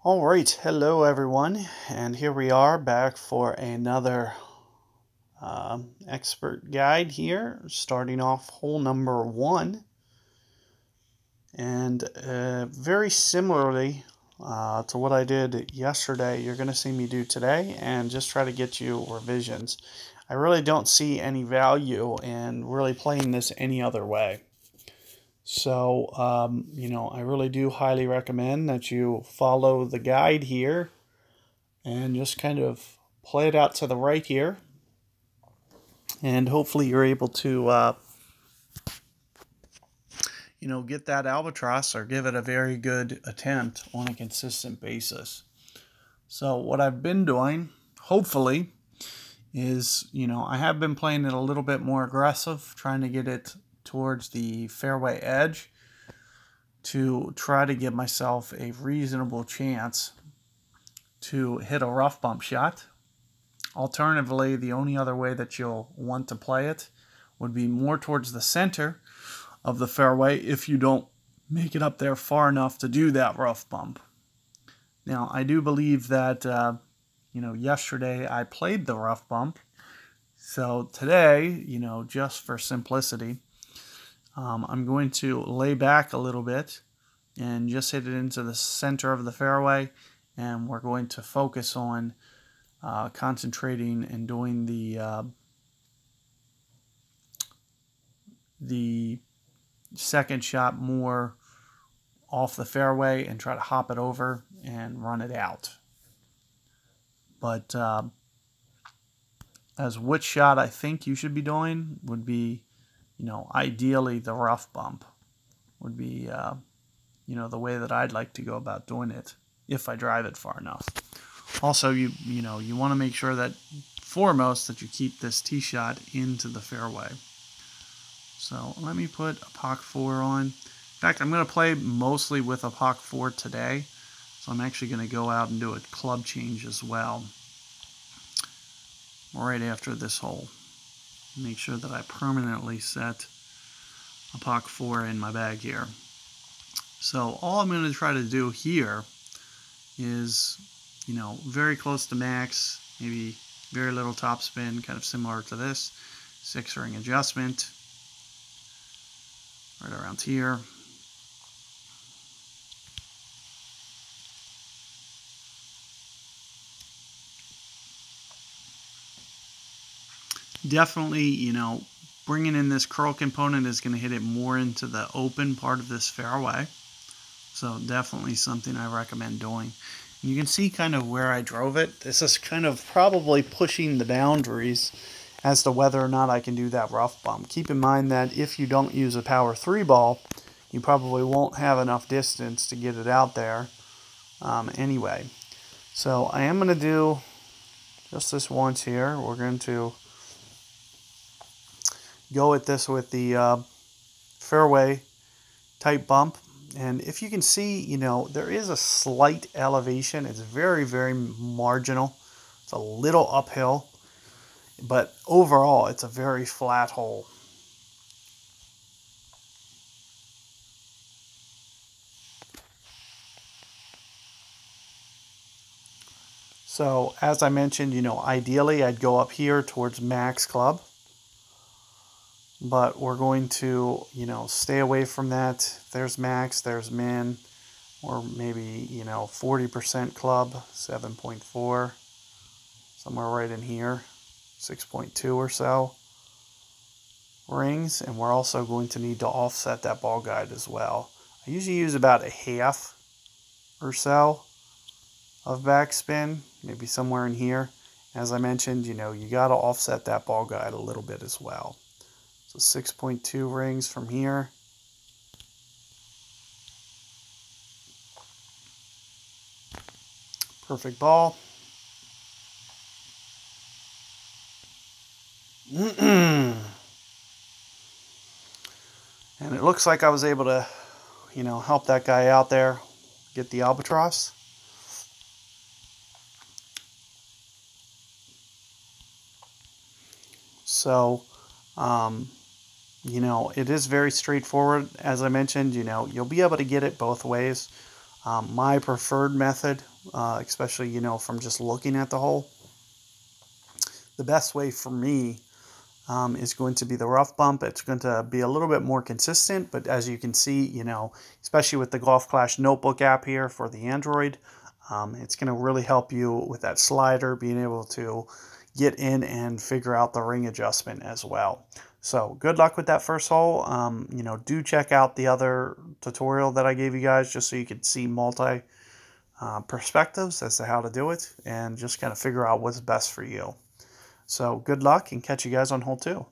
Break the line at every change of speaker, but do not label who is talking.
All right, hello everyone, and here we are back for another expert guide here, starting off hole number 1. And very similarly to what I did yesterday, you're going to see me do today, and just try to get you revisions. I really don't see any value in really playing this any other way. So, I really do highly recommend that you follow the guide here and just kind of play it out to the right here. And hopefully you're able to, get that albatross or give it a very good attempt on a consistent basis. So what I've been doing, hopefully, is, I have been playing it a little bit more aggressive, trying to get it towards the fairway edge to try to give myself a reasonable chance to hit a rough bump shot. Alternatively, the only other way that you'll want to play it would be more towards the center of the fairway if you don't make it up there far enough to do that rough bump. Now, I do believe that, yesterday I played the rough bump. So today, just for simplicity, I'm going to lay back a little bit and just hit it into the center of the fairway, and we're going to focus on concentrating and doing the second shot more off the fairway and try to hop it over and run it out. But as which shot I think you should be doing would be, ideally the rough bump would be, the way that I'd like to go about doing it if I drive it far enough. Also, you want to make sure that foremost that you keep this tee shot into the fairway. So let me put a POC 4 on. In fact, I'm going to play mostly with a POC 4 today. So I'm actually going to go out and do a club change as well right after this hole. Make sure that I permanently set a POC 4 in my bag here. So all I'm going to try to do here is, very close to max, maybe very little topspin, kind of similar to this. 6-ring adjustment, right around here. Definitely, bringing in this curl component is going to hit it more into the open part of this fairway. So definitely something I recommend doing. You can see kind of where I drove it. This is kind of probably pushing the boundaries as to whether or not I can do that rough bump. Keep in mind that if you don't use a power 3 ball, you probably won't have enough distance to get it out there anyway. So I am going to do just this once here. We're going to go at this with the fairway type bump. And if you can see, there is a slight elevation. It's very, very marginal. It's a little uphill. But overall, it's a very flat hole. So, as I mentioned, ideally I'd go up here towards max club. But we're going to, stay away from that. There's max, there's min, or maybe, 40% club, 7.4, somewhere right in here, 6.2 or so rings. And we're also going to need to offset that ball guide as well. I usually use about a half or so of backspin, maybe somewhere in here. As I mentioned, you got to offset that ball guide a little bit as well. So 6.2 rings from here. Perfect ball. And it looks like I was able to, help that guy out there get the albatross. So, it is very straightforward. As I mentioned, you'll be able to get it both ways. My preferred method, especially, you know, from just looking at the hole, the best way for me is going to be the rough bump. It's going to be a little bit more consistent, but as you can see, you know, especially with the Golf Clash Notebook app here for the Android, it's going to really help you with that slider, being able to get in and figure out the ring adjustment as well. So good luck with that first hole. You know, do check out the other tutorial that I gave you guys just so you can see multi perspectives as to how to do it and just kind of figure out what's best for you. So good luck and catch you guys on hole 2.